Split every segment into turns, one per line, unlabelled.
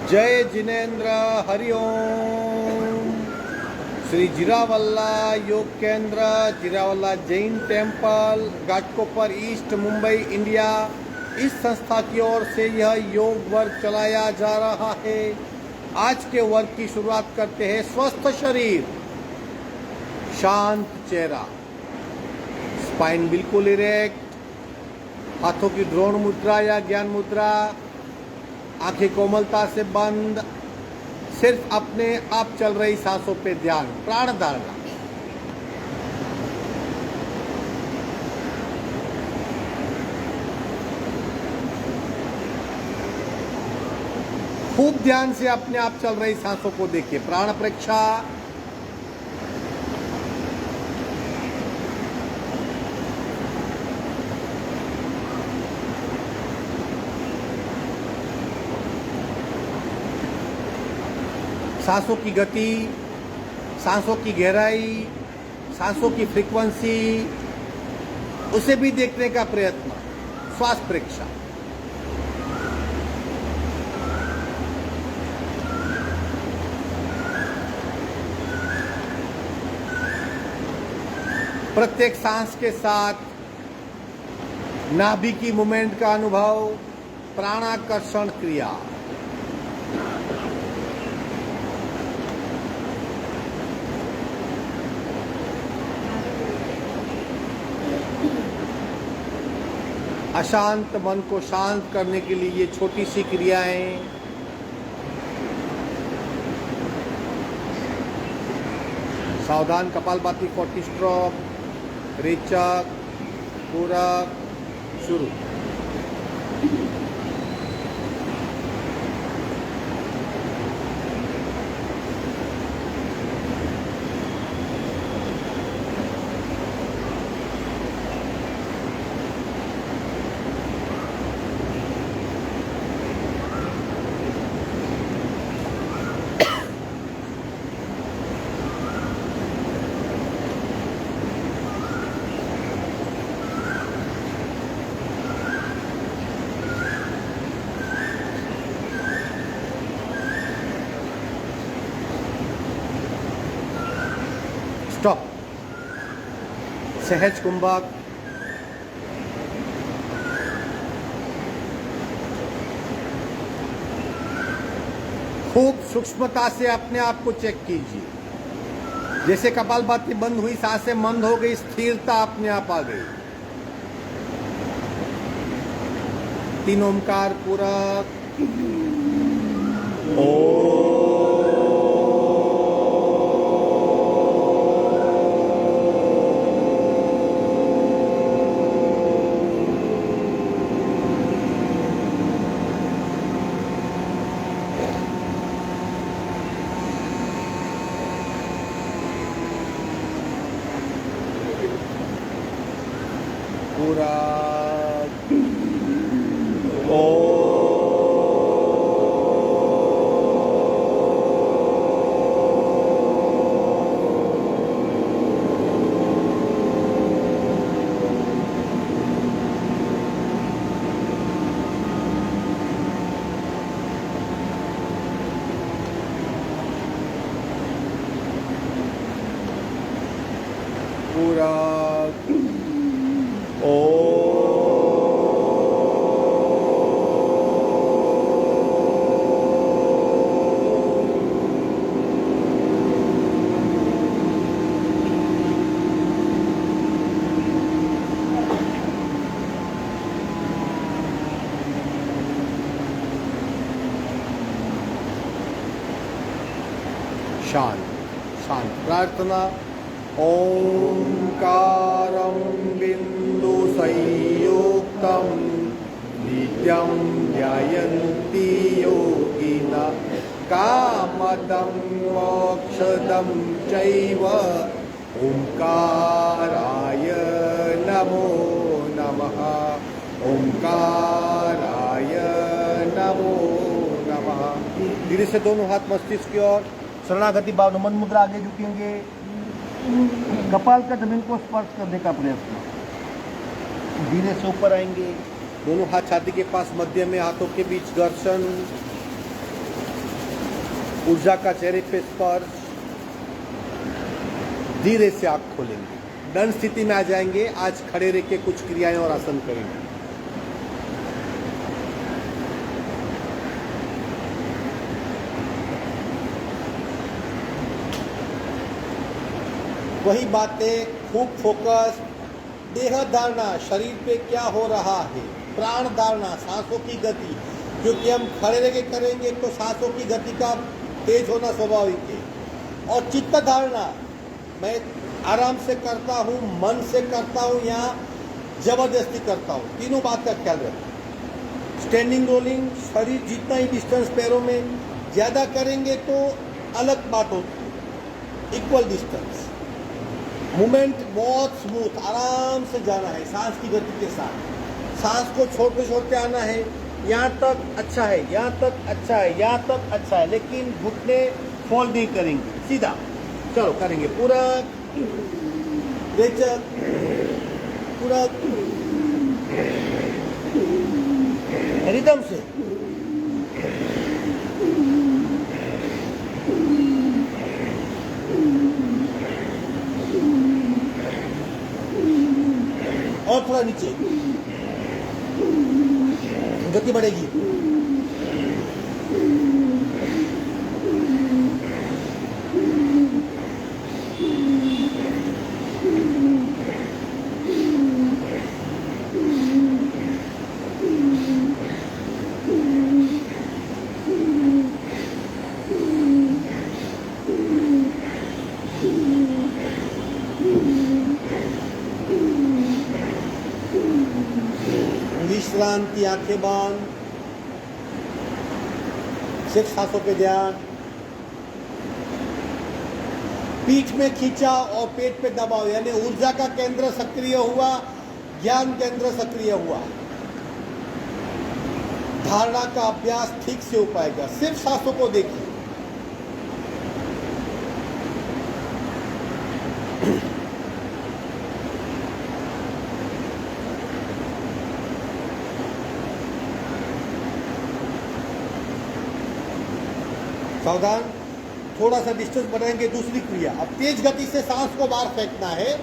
जय Jinendra, Hariom. Shri Jirawala Yog Kendra, Jirawala Jain temple, Ghatkopar East, Mumbai, India, इस संस्था की ओर से यह योग वर्ग चलाया जा रहा है। आज के वर्ग की शुरुआत करते हैं। स्वस्थ शरीर, शांत चेहरा, स्पाइन बिल्कुल इरेक्ट, हाथों की द्रोण मुद्रा या ज्ञान मुद्रा, आंखें कोमलता से बंद, सिर्फ अपने आप चल रही सांसों पे ध्यान, प्राण धारणा। खूब ध्यान से अपने आप चल रही सांसों को देखिए। प्राण परीक्षा, सांसों की गति, सांसों की गहराई, सांसों की फ्रीक्वेंसी, उसे भी देखने का प्रयत्न। श्वास परीक्षा, प्रत्येक सांस के साथ नाभि की मूवमेंट का अनुभव, प्राणाकर्षण क्रिया। अशांत मन को शांत करने के लिए ये छोटी सी क्रियाएं। सावधान, कपालभाति 40 स्ट्रोक, रेचक, पूरक, शुरू। स्टॉप। सहज कुंभक, खूब सूक्ष्मता से अपने आप को चेक कीजिए। जैसे कपालभाति बंद हुई, सांसें मंद हो गई, स्थिरता अपने आप आ गई। 3 ओमकार पूरक। ओम पूरा। पूरा। शांत शांत प्रार्थना। ओंकारं बिंदु संयुक्तं नित्यं ध्यायन्ति योगिनः कामदं मोक्षदं चैव ओंकाराय नमो नमः। ओंकाराय नमो नमः। धीरे से दोनों हाथ मस्तिष्क की ओर, शरणागति भाव, नमन मुद्रा, आगे झुकेंगे। कपाल का जमीन को स्पर्श करने का प्रयत्न। धीरे से ऊपर आएंगे, दोनों हाथ छाती के पास, मध्य में हाथों के बीच घर्षण, ऊर्जा का चेहरे पे स्पर्श। धीरे से आँख खोलेंगे, दंड स्थिति में आ जाएंगे। आज खड़े रह के कुछ क्रियाएं और आसन करेंगे। वही बातें, खूब फोकस, देह धारणा, शरीर पे क्या हो रहा है, प्राण धारणा, सांसों की गति, क्योंकि हम खड़े रह के करेंगे तो सांसों की गति का तेज होना स्वाभाविक है। और चित्त धारणा, मैं आराम से करता हूँ, मन से करता हूँ या जबरदस्ती करता हूँ, तीनों बात का ख्याल रखें। स्टैंडिंग रोलिंग, शरीर जितना ही डिस्टेंस पैरों में ज़्यादा करेंगे तो अलग बात होती है, इक्वल डिस्टेंस। मूवमेंट बहुत स्मूथ, आराम से जाना है सांस की गति के साथ। सांस को छोड़ते छोड़ते आना है। यहाँ तक अच्छा है, यहाँ तक अच्छा है, यहाँ तक अच्छा है, लेकिन घुटने फॉल नहीं करेंगे, सीधा चलो करेंगे। पूरा रेचक, पूरा रिदम से। और थोड़ा नीचे, गति बढ़ेगी। विश्रांति, आंखें बंद, सिर्फ सांसों पे ध्यान। पीठ में खिंचाव और पेट पे दबाव, यानी ऊर्जा का केंद्र सक्रिय हुआ, ज्ञान केंद्र सक्रिय हुआ। धारणा का अभ्यास ठीक से हो पाएगा। सिर्फ सांसों को देखिए। सावधान, थोड़ा सा डिस्टेंस बनाएंगे। दूसरी क्रिया, अब तेज गति से सांस को बाहर फेंकना है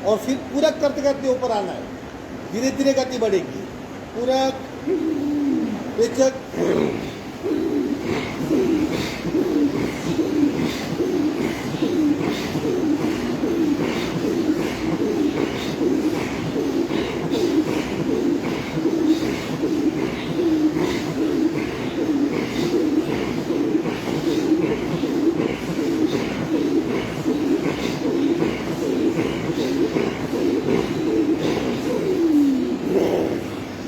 और फिर पूरक करते करते ऊपर आना है। धीरे धीरे गति बढ़ेगी। पूरक, रेचक,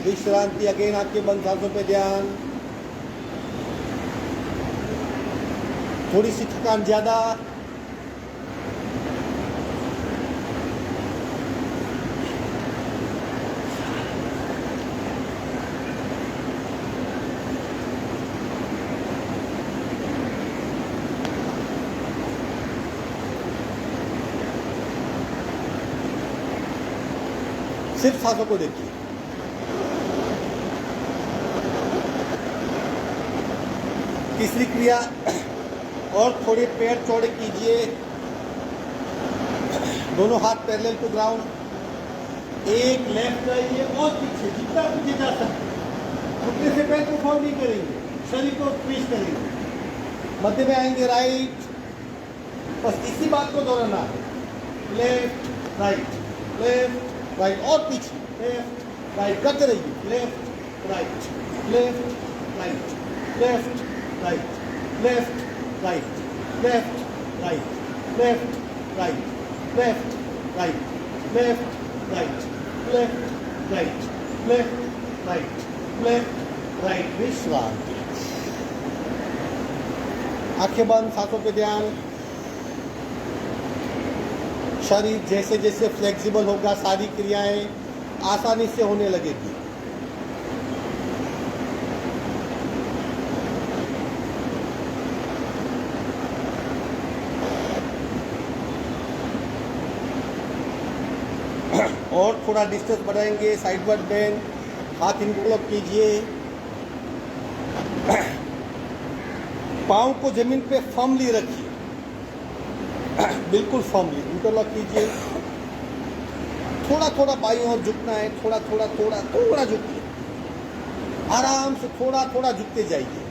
विश्रांति, अगेन आपके बंद सांसों पे ध्यान। थोड़ी सी थकान ज्यादा, सिर्फ सांसों को देखिए। तीसरी क्रिया, और थोड़े पैर चौड़े कीजिए, दोनों हाथ पैरेलल टू ग्राउंड। एक लेफ्ट जाइए और पीछे, जितना पीछे जा सकते, घुटने से पैर को फोल्ड नहीं करेंगे, शरीर को ट्विस्ट करेंगे। मध्य में आएंगे, राइट, बस इसी बात को दोहराना है। लेफ्ट राइट, लेफ्ट राइट, और पीछे लेफ्ट राइट करते रहिए। Left right, left right, left right, left right, left right, left right, left right, left right, left right, left right, left right. विश्रांति, आंखें बंद, सांसों पे ध्यान। शरीर जैसे जैसे फ्लेक्सिबल होगा, सारी क्रियाएं आसानी से होने लगेगी। और थोड़ा डिस्टेंस बढ़ाएंगे, साइडवर्ड बेंड, हाथ इंटरलॉक कीजिए, पाँव को जमीन पे फर्मली रखिए, बिल्कुल फर्मली इंटरलॉक कीजिए। थोड़ा थोड़ा बाईं ओर झुकना है, थोड़ा थोड़ा थोड़ा थोड़ा झुकिए, आराम से थोड़ा थोड़ा झुकते जाइए।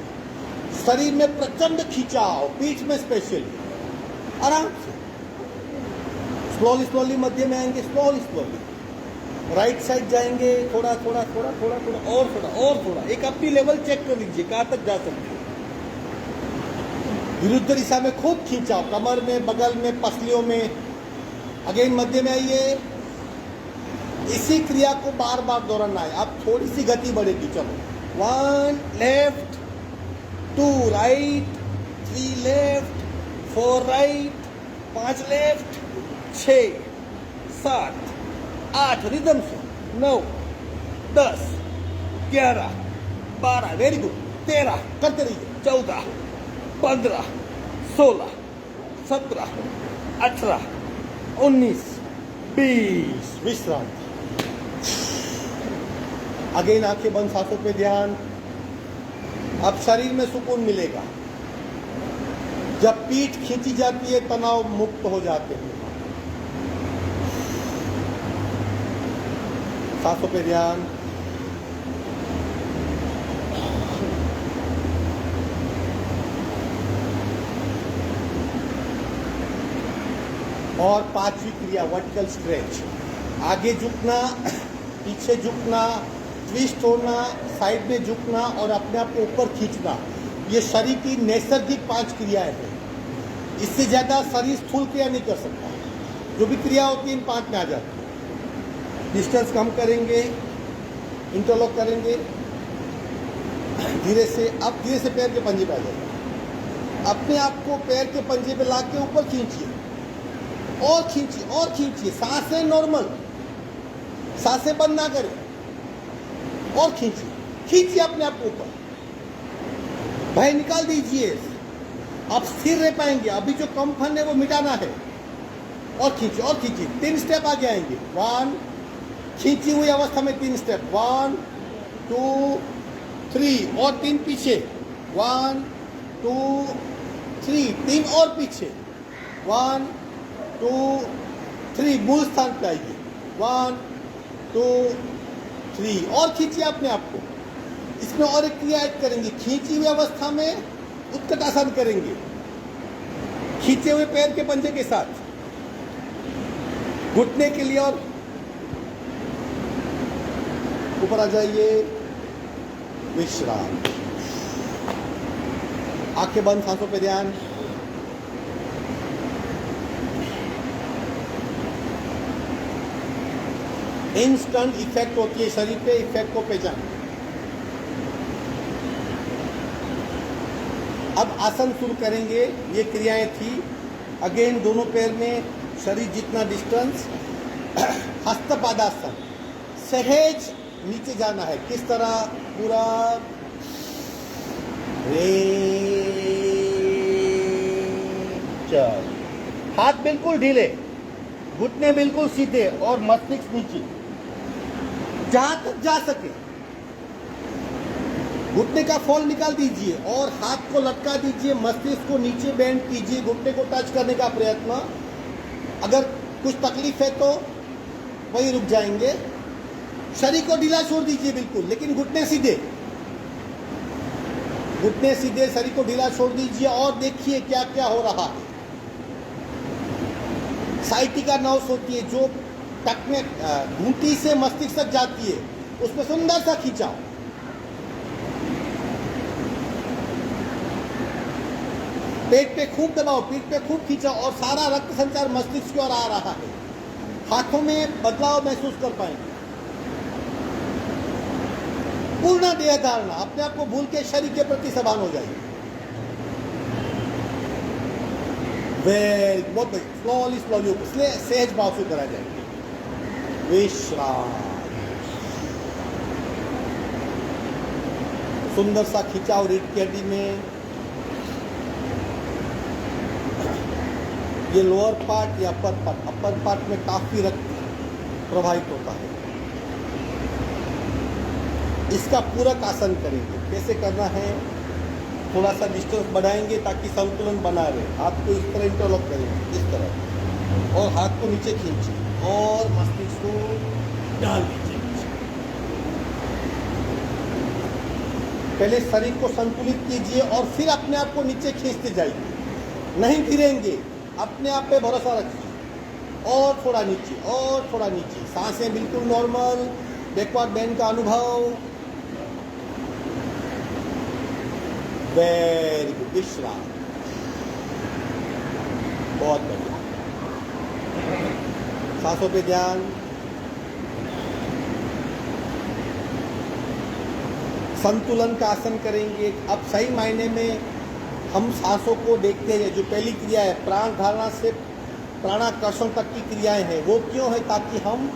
शरीर में प्रचंड खिंचाव, पीठ में स्पेशली, आराम से स्लोली स्लोली मध्य में आएंगे, स्लोली स्लोली राइट साइड जाएंगे, थोड़ा थोड़ा थोड़ा थोड़ा थोड़ा और थोड़ा और थोड़ा। एक अपनी लेवल चेक कर लीजिए कहाँ तक जा सकते हैं। विरुद्ध दिशा में खूब खींचाव, कमर में, बगल में, पसलियों में। अगेन मध्य में आइए। इसी क्रिया को बार बार दोहराना है। अब थोड़ी सी गति बढ़ेगी, चलो 1 left, 2 right, 3 left, 4 right, 5 left, 6, 7, 8 rhythm से, 9, 10, 11, 12, वेरी गुड, 13 करते रहिए, 14, 15, 16, 17, 18, 19, 20। विश्राम। अगेन आंखें बंद, सांसों पे ध्यान। अब शरीर में सुकून मिलेगा। जब पीठ खींची जाती है तनाव मुक्त हो जाते हैं। सांसों पे ध्यान। और पांचवी क्रिया वर्टिकल स्ट्रेच। आगे झुकना, पीछे झुकना, ट्विस्ट होना, साइड में झुकना और अपने आप को ऊपर खींचना। ये शरीर की नैसर्गिक 5 क्रियाएं हैं। इससे ज्यादा शरीर स्थूल क्रिया नहीं कर सकता। जो भी क्रिया होती है इन 5 में आ जाती है। डिस्टेंस कम करेंगे, इंटरलॉक करेंगे धीरे से। अब धीरे से पैर के पंजे पे आ जाएगा। अपने आप को पैर के पंजे पे ला के ऊपर खींचिए और खींचिए और खींचिए। सांसें नॉर्मल, सांसें बंद ना करें और खींचिए, खींचिए अपने आप को ऊपर। भय निकाल दीजिए। आप स्थिर रह पाएंगे। अभी जो कंपन है वो मिटाना है। और खींचिए और खींचिए। 3 स्टेप आगे आएंगे। 1, खींची हुई अवस्था में 3 स्टेप, 1, 2, 3 और 3 पीछे, 1, 2, 3 और पीछे, 1, 2, 3 मूल स्थान पे आइए, 1, 2, 3 और खींचिए अपने आप को। इसमें और एक क्रिया ऐड करेंगे। खींची हुई अवस्था में उत्कटासन करेंगे, खींचे हुए पैर के पंजे के साथ घुटने के लिए, और ऊपर आ जाइए। विश्राम। आंखें बंद, सांसों पे ध्यान। इंस्टेंट इफेक्ट होती है शरीर पे, इफेक्ट को पहचान। अब आसन शुरू करेंगे। ये क्रियाएं थी। अगेन दोनों पैर में शरीर जितना डिस्टेंस। हस्तपादासन, सहज नीचे जाना है। किस तरह? पूरा चल, हाथ बिल्कुल ढीले, घुटने बिल्कुल सीधे और मस्तिष्क नीचे, जहां तक जा सके। घुटने का फॉल निकाल दीजिए और हाथ को लटका दीजिए। मस्तिष्क को नीचे बेंड कीजिए, घुटने को टच करने का प्रयत्न। अगर कुछ तकलीफ है तो वहीं रुक जाएंगे। शरीर को ढीला छोड़ दीजिए बिल्कुल, लेकिन घुटने सीधे, घुटने सीधे, शरीर को ढीला छोड़ दीजिए और देखिए क्या क्या हो रहा है। साइटिका नर्व्स होती है जो टक में घूंटी से मस्तिष्क तक जाती है, उसमें सुंदर सा खींचाव। पेट पे खूब दबाओ, पीठ पे खूब खींचाओ और सारा रक्त संचार मस्तिष्क की ओर आ रहा है। हाथों में बदलाव महसूस कर पाएंगे। पूर्ण देह धारणा, अपने आप को भूल के शरीर के प्रति समान हो जाएगी। बहुत स्लोली स्लोली सहज भाव से करा जाएगा। विश्राम। सुंदर सा खिंचाव रीढ़ की हड्डी में। ये लोअर पार्ट या अपर पार्ट में काफी रक्त प्रभावित होता है। इसका पूरक आसन करेंगे। कैसे करना है? थोड़ा सा डिस्टेंस बढ़ाएंगे ताकि संतुलन बना रहे। हाथ को इस तरह इंटरलॉक करेंगे, इस तरह, और हाथ को नीचे खींचिए और मस्तिष्क को डाल दीजिए नीचे। पहले शरीर को संतुलित कीजिए और फिर अपने आप को नीचे खींचते जाइए। नहीं गिरेंगे, अपने आप पे भरोसा रखिए। और थोड़ा नीचे, और थोड़ा नीचे। सांसें बिल्कुल नॉर्मल, बैकवर्ड बेंड का अनुभव। वेरी गुड, विश्राम। बहुत बढ़िया। सांसों पे ध्यान। संतुलन का आसन करेंगे। अब सही मायने में हम सांसों को देखते हैं। जो पहली क्रिया है प्राण धारणा से प्राणाकर्षण तक की क्रियाएं हैं, वो क्यों है? ताकि हम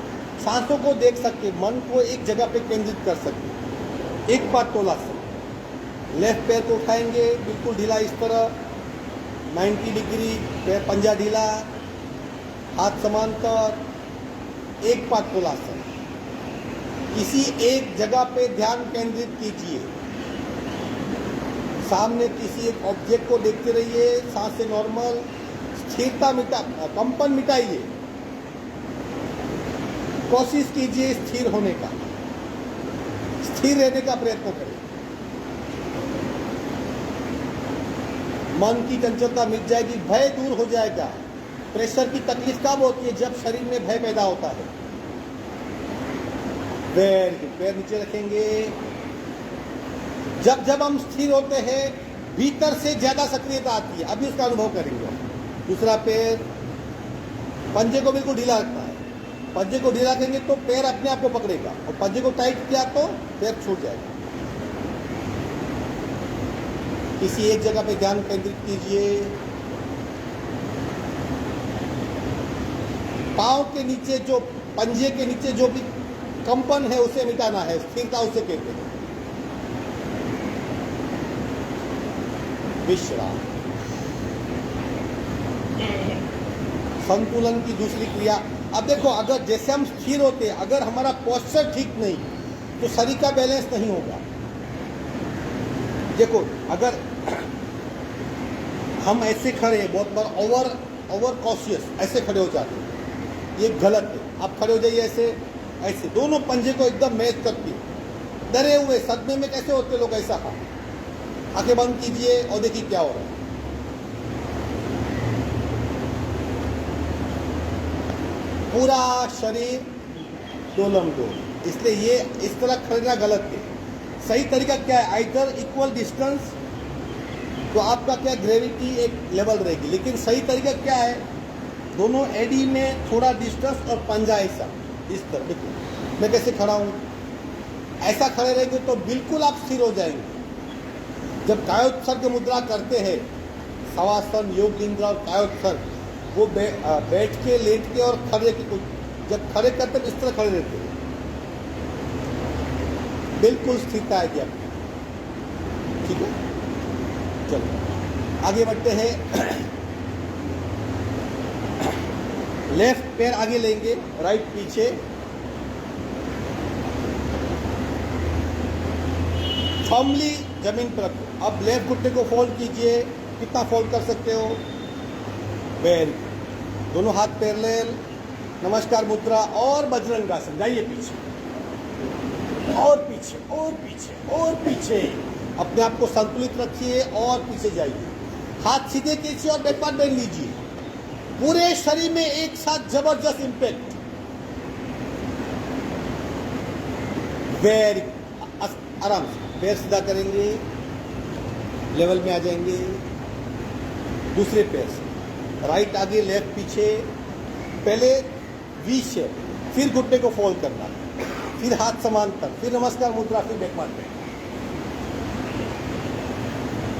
सांसों को देख सके, मन को एक जगह पे केंद्रित कर सके। एक बार तोला से लेफ्ट पैर को उठाएंगे, बिल्कुल ढीला, इस तरह 90 डिग्री, पैर पंजा ढीला, हाथ समांतर। एक बार तोला से किसी एक जगह पे ध्यान केंद्रित कीजिए। सामने किसी एक ऑब्जेक्ट को देखते रहिए। सांसें नॉर्मल। स्थिरता कंपन मिटाइए। कोशिश कीजिए स्थिर होने का, स्थिर रहने का प्रयत्न करें। मन की चंचलता मिट जाएगी, भय दूर हो जाएगा। प्रेशर की तकलीफ कब होती है? जब शरीर में भय पैदा होता है। पैर नीचे रखेंगे। जब हम स्थिर होते हैं, भीतर से ज्यादा सक्रियता आती है। अभी उसका अनुभव करेंगे। दूसरा पैर, पंजे को बिल्कुल ढीला रखना है। पंजे को ढीला करेंगे तो पैर अपने आप को पकड़ेगा, और पंजे को टाइट किया तो पैर छूट जाएगा। किसी एक जगह पे ध्यान केंद्रित कीजिए। पांव के नीचे जो, पंजे के नीचे जो भी कंपन है उसे मिटाना है। स्थिरता उसे कहते हैं। विश्राम। संतुलन की दूसरी क्रिया। अब देखो, अगर जैसे हम स्थिर होते हैं, अगर हमारा पोस्चर ठीक नहीं तो शरीर का बैलेंस नहीं होगा। देखो, अगर हम ऐसे खड़े हैं, बहुत बार ओवर कॉशियस ऐसे खड़े हो जाते हैं, ये गलत है। आप खड़े हो जाइए ऐसे, ऐसे दोनों पंजे को एकदम मैच करके, डरे हुए सदमे में कैसे होते लोग, ऐसा। आंखें बंद कीजिए और देखिए क्या हो रहा है। पूरा शरीर डोलम डोल। इसलिए ये इस तरह खड़ना गलत है। सही तरीका क्या है? आइदर इक्वल डिस्टेंस, तो आपका क्या ग्रेविटी एक लेवल रहेगी। लेकिन सही तरीका क्या है? दोनों एडी में थोड़ा डिस्टेंस और पंजा ऐसा, इस तरह। देखो मैं कैसे खड़ा हूँ, ऐसा खड़े रहेंगे तो बिल्कुल आप स्थिर हो जाएंगे। जब कायोत्सर्ग मुद्रा करते हैं, शवासन, योग निद्रा और कायोत्सर्ग, वो बैठ के, लेट के और खड़े के, जब खड़े करते हैं इस तरह खड़े रहते हैं। बिल्कुल स्थिरता आएगी आपकी। ठीक है, चलो आगे बढ़ते हैं। लेफ्ट पैर आगे लेंगे, राइट पीछे। फर्मली जमीन पर रखो। अब लेफ्ट घुटने को फोल्ड कीजिए। कितना फोल्ड कर सकते हो? वेरी। दोनों हाथ पैरेलल, नमस्कार मुद्रा और बजरंग आसन। जाइए पीछे और पीछे और पीछे और पीछे। अपने आप को संतुलित रखिए और पीछे जाइए। हाथ सीधे कीजिए और बैकवर्ड बेंड लीजिए। पूरे शरीर में एक साथ जबरदस्त इंपैक्ट। वेरी। आराम से पैर सीधा करेंगे, लेवल में आ जाएंगे। दूसरे पैर से राइट आगे, लेफ्ट पीछे। पहले वी शेप, फिर घुटने को फोल्ड करना, फिर हाथ समांतर, फिर नमस्कार मुद्रा, फिर बैकवर्ड बेंड।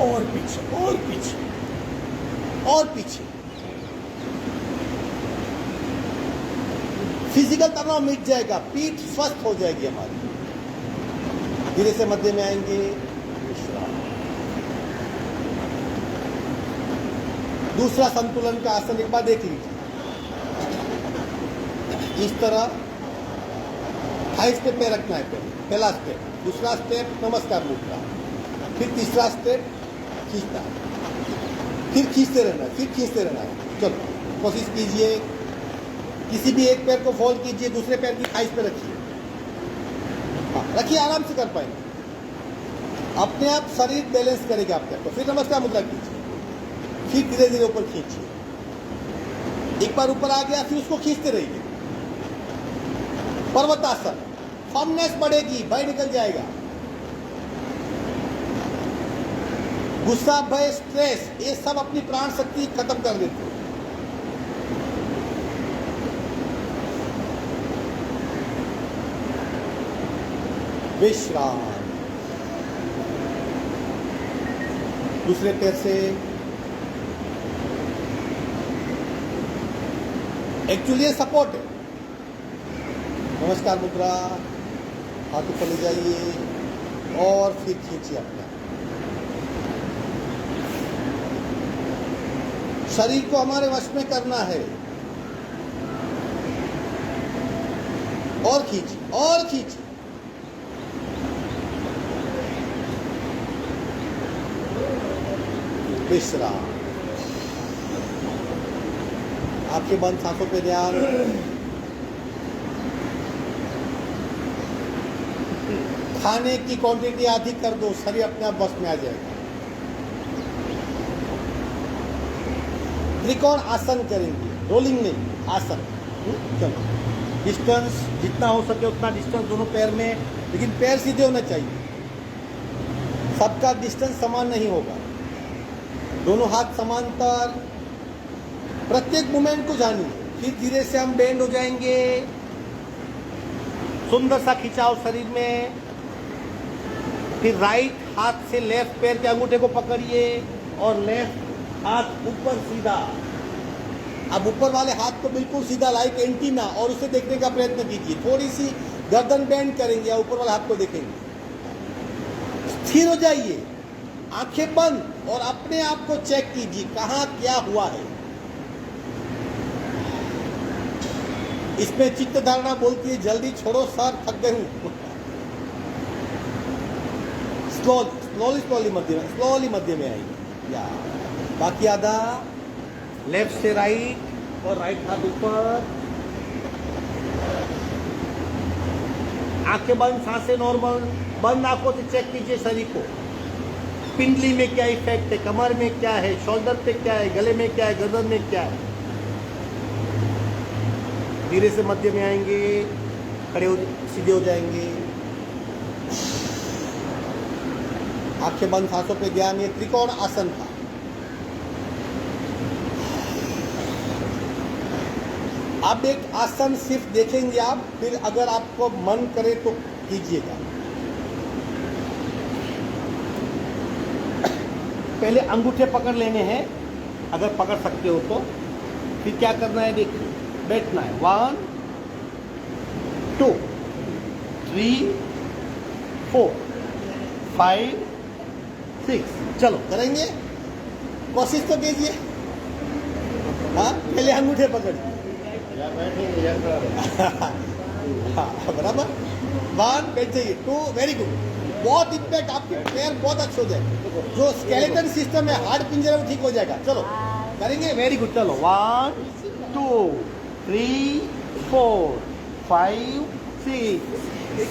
और पीछे और पीछे और पीछे। फिजिकल तनाव मिट जाएगा, पीठ स्वस्थ हो जाएगी हमारी। धीरे से मध्य में आएंगे। दूसरा संतुलन का आसन एक बार देख लीजिए। इस तरह हाई स्टेप पे रखना है। पहला स्टेप, दूसरा स्टेप नमस्कार मुद्रा, फिर तीसरा स्टेप खींचना, फिर खींचते रहना है, फिर खींचते रहना है। चलो कोशिश कीजिए, किसी भी एक पैर को फोल्ड कीजिए, दूसरे पैर की थाइस पे रखिए। हाँ रखिए, आराम से कर पाएंगे, अपने आप शरीर बैलेंस करेगा आपके को। फिर नमस्कार मुद्रा कीजिए, फिर धीरे धीरे ऊपर खींचिए। एक बार ऊपर आ गया फिर उसको खींचते रहिए। पर्वतासन, फर्मनेस बढ़ेगी, भय निकल जाएगा। गुस्सा, भय, स्ट्रेस, ये सब अपनी प्राण शक्ति खत्म कर देते हैं। विश्राम, दूसरे पैर से एक्चुअली ये सपोर्ट है। नमस्कार मुद्रा, हाथ ऊपर ले जाइए और फिर खींचिए अपने आप। शरीर को हमारे वश में करना है। और खींचिए और खींचिए। विश्राम, आपके बंद सांसों पे ध्यान। खाने की क्वांटिटी आधी कर दो, शरीर अपने आप बस में आ जाएगा। त्रिकोण आसन करेंगे, रोलिंग नहीं, आसन। चलो, डिस्टेंस जितना हो सके उतना डिस्टेंस दोनों पैर में, लेकिन पैर सीधे होना चाहिए। सबका डिस्टेंस समान नहीं होगा। दोनों हाथ समांतर, प्रत्येक मूवमेंट को जानिए। फिर धीरे से हम बेंड हो जाएंगे। सुंदर सा खिंचाव शरीर में। फिर राइट हाथ से लेफ्ट पैर के अंगूठे को पकड़िए और लेफ्ट हाथ ऊपर सीधा। अब ऊपर वाले हाथ को बिल्कुल सीधा लाइक एंटीना, और उसे देखने का प्रयत्न कीजिए। थोड़ी सी गर्दन बेंड करेंगे या ऊपर वाले हाथ को देखेंगे। स्थिर हो जाइए, आंखें बंद, और अपने आप को चेक कीजिए कहाँ क्या हुआ है। इसमें चित्त धारणा बोलती है जल्दी छोड़ो सर, थक गए हूं। स्लोली मध्य में आइए। या बाकी आधा, लेफ्ट से राइट और राइट हाथ ऊपर। आंखें बंद, सांसें नॉर्मल। बंद आंखों से चेक कीजिए शरीर को। पिंडली में क्या इफेक्ट है, कमर में क्या है, शोल्डर पे क्या है, गले में क्या है, गर्दन में क्या है। धीरे से मध्य में आएंगे, खड़े हो, सीधे हो जाएंगे। आंखें बंद, सांसों पे ध्यान। ये त्रिकोण आसन था। अब एक आसन सिर्फ देखेंगे आप, फिर अगर आपको मन करे तो कीजिएगा। पहले अंगूठे पकड़ लेने हैं, अगर पकड़ सकते हो तो। फिर क्या करना है, देखिए, बैठना है। 1 2 3 4 5 6। चलो करेंगे, कोशिश तो कीजिए। हाँ, पहले अंगूठे पकड़िए। हाँ बराबर। 1 बैठ जाइए। 2 वेरी गुड। बहुत इम्पैक्ट, आपके पैर बहुत अच्छे हो जाए। जो स्केलेटन सिस्टम है हार्ड पिंजरे में ठीक हो जाएगा। चलो करेंगे, वेरी गुड। चलो 1 2 3 4 5 6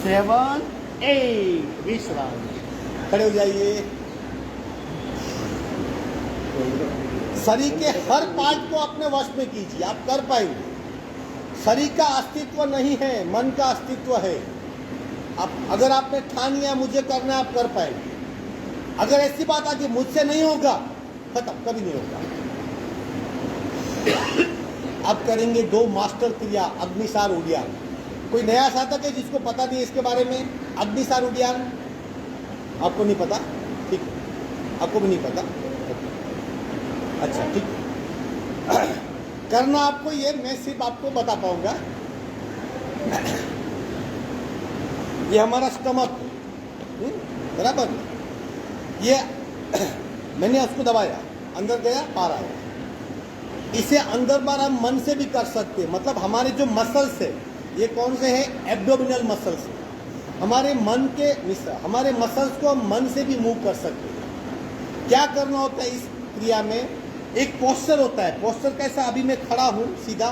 7 8। विश्राम, खड़े हो जाइए। शरीर के हर पार्ट को अपने वश में कीजिए, आप कर पाएंगे। शरीर का अस्तित्व नहीं है, मन का अस्तित्व है। आप अगर आपने ठान लिया मुझे करना है, आप कर पाएंगे। अगर ऐसी बात आ कि मुझसे नहीं होगा, खत्म, कभी नहीं होगा। अब करेंगे 2 मास्टर क्रिया, अग्निसार उद्यान। कोई नया साधक है जिसको पता नहीं इसके बारे में? अग्निसार उद्यान आपको नहीं पता? ठीक, आपको भी नहीं पता? अच्छा ठीक। करना आपको ये, मैं सिर्फ आपको बता पाऊंगा। ये हमारा स्टमक, बराबर। ये मैंने उसको दबाया, अंदर गया, बाहर आया। इसे अंदर बाहर हम मन से भी कर सकते हैं। मतलब हमारे जो मसल्स है, ये कौन से हैं? Abdominal muscles. हमारे मन के हमारे मसल्स को हम मन से भी मूव कर सकते हैं। क्या करना होता है इस क्रिया में? एक पोस्चर होता है। पोस्चर कैसा? अभी मैं खड़ा हूँ सीधा,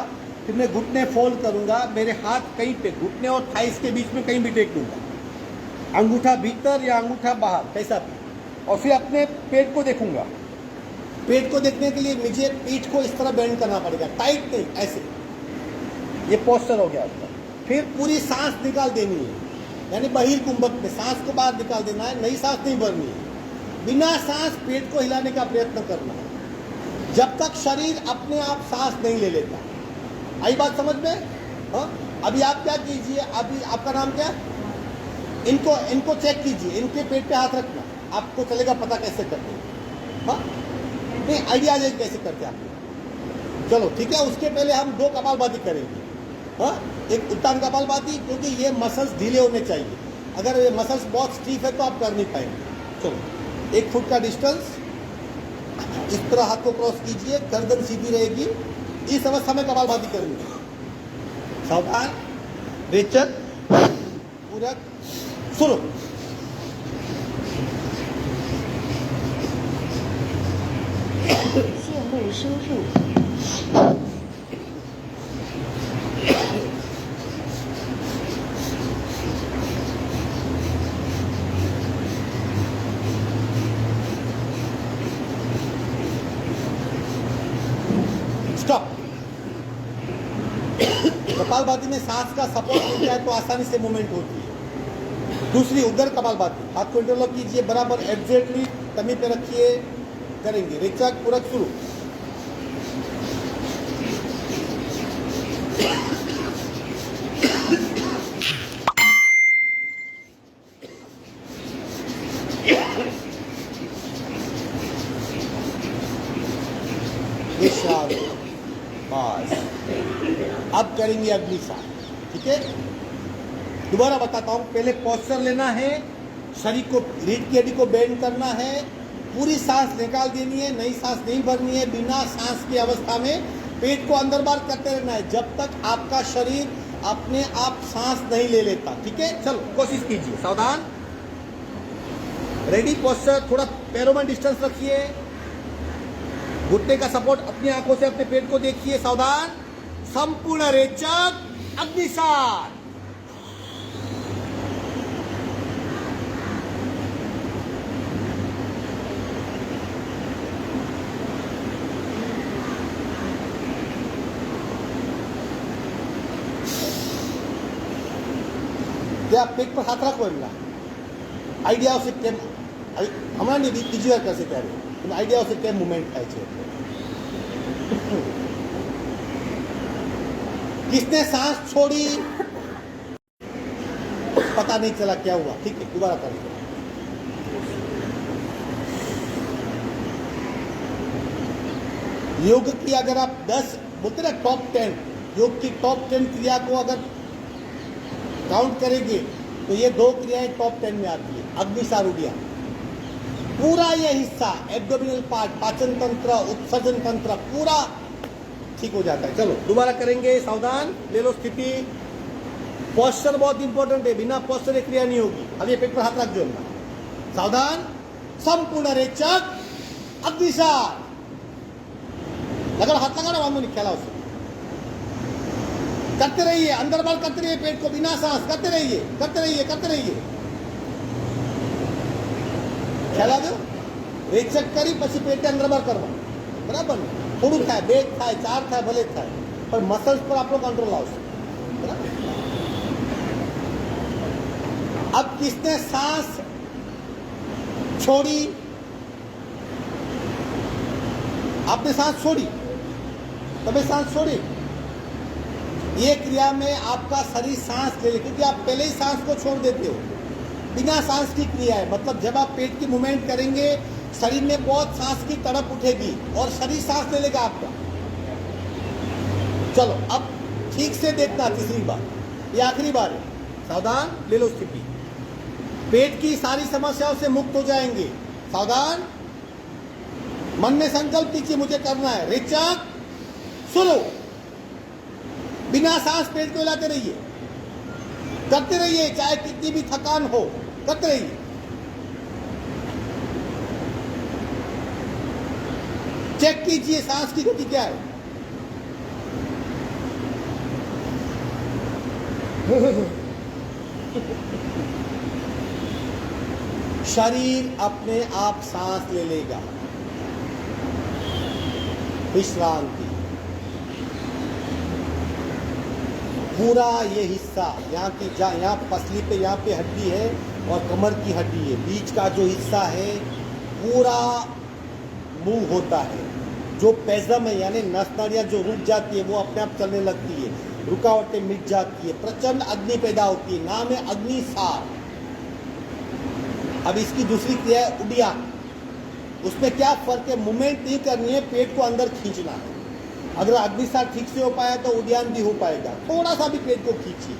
फिर मैं घुटने फोल्ड करूंगा, मेरे हाथ कहीं पे घुटने और थाइस के बीच में कहीं भी टेक दूंगा, अंगूठा भीतर या अंगूठा बाहर, कैसा भी, और फिर अपने पेट को देखूंगा। पेट को देखने के लिए मुझे पीठ को इस तरह बेंड करना पड़ेगा, टाइट नहीं, ऐसे। ये पोस्चर हो गया आपका। फिर पूरी सांस निकाल देनी है, यानी बहिर्कुंभक में सांस को बाहर निकाल देना है, नई सांस नहीं भरनी है। बिना सांस पेट को हिलाने का प्रयत्न करना है जब तक शरीर अपने आप सांस नहीं ले लेता। आई बात समझ में? हाँ, अभी आप क्या कीजिए, अभी आपका नाम क्या? इनको चेक कीजिए, इनके पेट पे हाथ रखना, आपको चलेगा पता कैसे करते हैं। हाँ, नहीं आइडिया जाएगा कैसे करते हैं आप। चलो ठीक है, उसके पहले हम 2 कपालभाति करेंगे। हाँ, एक उत्तान कपालभाति, क्योंकि ये मसल्स ढीले होने चाहिए। अगर ये मसल्स बहुत स्टीफ है तो आप कर नहीं पाएंगे। चलो 1 फुट का डिस्टेंस, इस तरह हाथ को क्रॉस कीजिए, गर्दन सीधी रहेगी। इस अवस्था में कपालभाति करेंगे। सावधान, रेचक, पूरक, सुनो। स्टॉप। कपालभाति में सांस का सपोर्ट मिलता है तो आसानी से मूवमेंट होती है। दूसरी उदर कपालभाति, हाथ को इंटरलॉक कीजिए, बराबर एग्जैक्टली टमी पे रखिए, करेंगे। रेचक, पूरक, शुरू। बस, अब करेंगे अगली सांस। ठीक है, दोबारा बताता हूं। पहले पोस्चर लेना है, शरीर को, रीढ़ की हड्डी को बेंड करना है, पूरी सांस निकाल देनी है, नई सांस नहीं भरनी है। बिना सांस की अवस्था में पेट को अंदर बाहर करते रहना है जब तक आपका शरीर अपने आप सांस नहीं ले लेता। ठीक है, चलो कोशिश कीजिए। सावधान, रेडी। पोस्चर, थोड़ा पैरों में डिस्टेंस रखिए, घुटने का सपोर्ट, अपनी आंखों से अपने पेट को देखिए। सावधान, संपूर्ण रेचक, अग्निसार। क्या पेट पर हाथ रखो इनका आइडिया से केम हमारा नहीं बीजी कर सकते हैं, आइडिया से केम मूवमेंट है। किसने सांस छोड़ी पता नहीं चला क्या हुआ। ठीक है, दोबारा करेंगे। योग की अगर आप 10 बोलते ना टॉप 10, योग की टॉप 10 क्रिया को अगर काउंट करेंगे तो ये 2 क्रियाएं टॉप 10 में आती है। अग्निसार उड़िया, पूरा ये हिस्सा एब्डोमिनल पार्ट, पाचन तंत्र, उत्सर्जन तंत्र पूरा ठीक हो जाता है। चलो दोबारा करेंगे। सावधान, ले लो स्थिति। पोस्चर बहुत इंपॉर्टेंट है, बिना पोस्चर क्रिया नहीं होगी। अब ये पेट पर हाथ रख दो। सावधान, संपूर्ण रेचक, अग्निसार। लगा हाथ लगा रहा, नहीं खेला उसे। करते रहिए, अंदर बाहर करते रहिए, पेट को बिना सांस करते रहिए, करते रहिए, करते रहिए। खेला दो, रेचक करी પછી પેટે અંદર બહાર કરવા, બરાબર ને? થોડું થાય, 2 થાય, 4 થાય, ભલે થાય, પણ મસલ્સ પર આપણો કંટ્રોલ આવશે, બરાબર? अब किसने सांस छोड़ी? आपने सांस छोड़ी, तभी सांस छोड़ी। ये क्रिया में आपका शरीर सांस ले ले, क्योंकि आप पहले ही सांस को छोड़ देते हो। बिना सांस की क्रिया है, मतलब जब आप पेट की मूवमेंट करेंगे शरीर में बहुत सांस की तड़प उठेगी और शरीर सांस ले लेगा आपका। चलो अब ठीक से देखना, तीसरी बार, ये आखिरी बार है। सावधान, ले लो स्थिति। पेट की सारी समस्याओं से मुक्त हो जाएंगे। सावधान, मन में संकल्प कीजिए मुझे करना है। रेचक, सुनो, बिना सांस पेट को हिलाते रहिए। करते रहिए, चाहे कितनी भी थकान हो, करते रहिए। चेक कीजिए सांस की गति क्या है। शरीर अपने आप सांस ले लेगा। विश्रांति। पूरा ये हिस्सा यहाँ की, यहाँ पसली पे, यहाँ पे हड्डी है और कमर की हड्डी है, बीच का जो हिस्सा है पूरा मूव होता है। जो पैजम है यानी नस नाड़ियाँ जो रुक जाती है वो अपने आप चलने लगती है, रुकावटें मिट जाती है, प्रचंड अग्नि पैदा होती है। नाम है अग्निसार। अब इसकी दूसरी क्रिया है उड्डयन। उसमें क्या फर्क है? मूवमेंट नहीं करनी है, पेट को अंदर खींचना है। अगर अग्निसार ठीक से हो पाया तो उड्डयन भी हो पाएगा। थोड़ा सा भी पेट को खींचिए।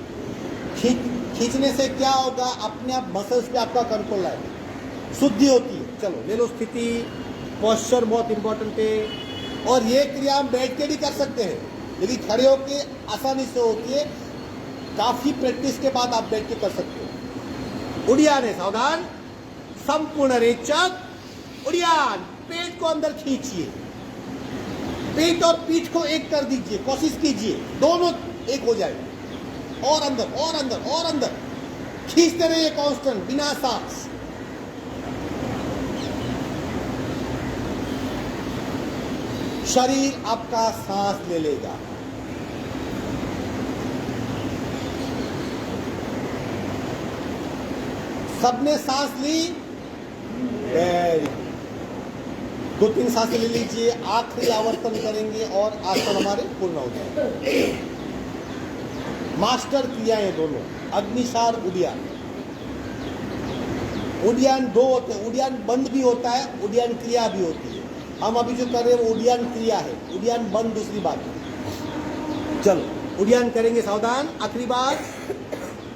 खींचने से क्या होगा? अपने आप मसल्स पे आपका कंट्रोल आएगा, शुद्धि होती है। चलो ले लो स्थिति। पोस्चर बहुत इंपॉर्टेंट है और ये क्रिया हम बैठ के भी कर सकते हैं, लेकिन खड़े होके आसानी से होती है। काफी प्रैक्टिस के बाद आप बैठ के कर सकते हो। उड्डयन है, सावधान। संपूर्ण रेचक उड्डयन। पेट को अंदर खींचिए, पेट और पीठ को एक कर दीजिए, कोशिश कीजिए दोनों एक हो जाए। और अंदर और अंदर और अंदर खींचते रहिए कांस्टेंट, बिना सांस। शरीर आपका सांस ले लेगा। सबने सांस ली? Very good. 2-3 सांसें ले लीजिए, आखिरी आवर्तन करेंगे और आसन हमारे पूर्ण हो जाएंगे। मास्टर क्रियाएं दोनों, अग्निसार उड्डयन। उड्डयन दो होते हैं, उड्डयन बंद भी होता है, उड्डयन क्रिया भी होती है। हम अभी जो कर रहे हैं वो उड्डयन क्रिया है, उड्डयन बंद दूसरी बात है। चलो उड्डयन करेंगे, सावधान। आखिरी बार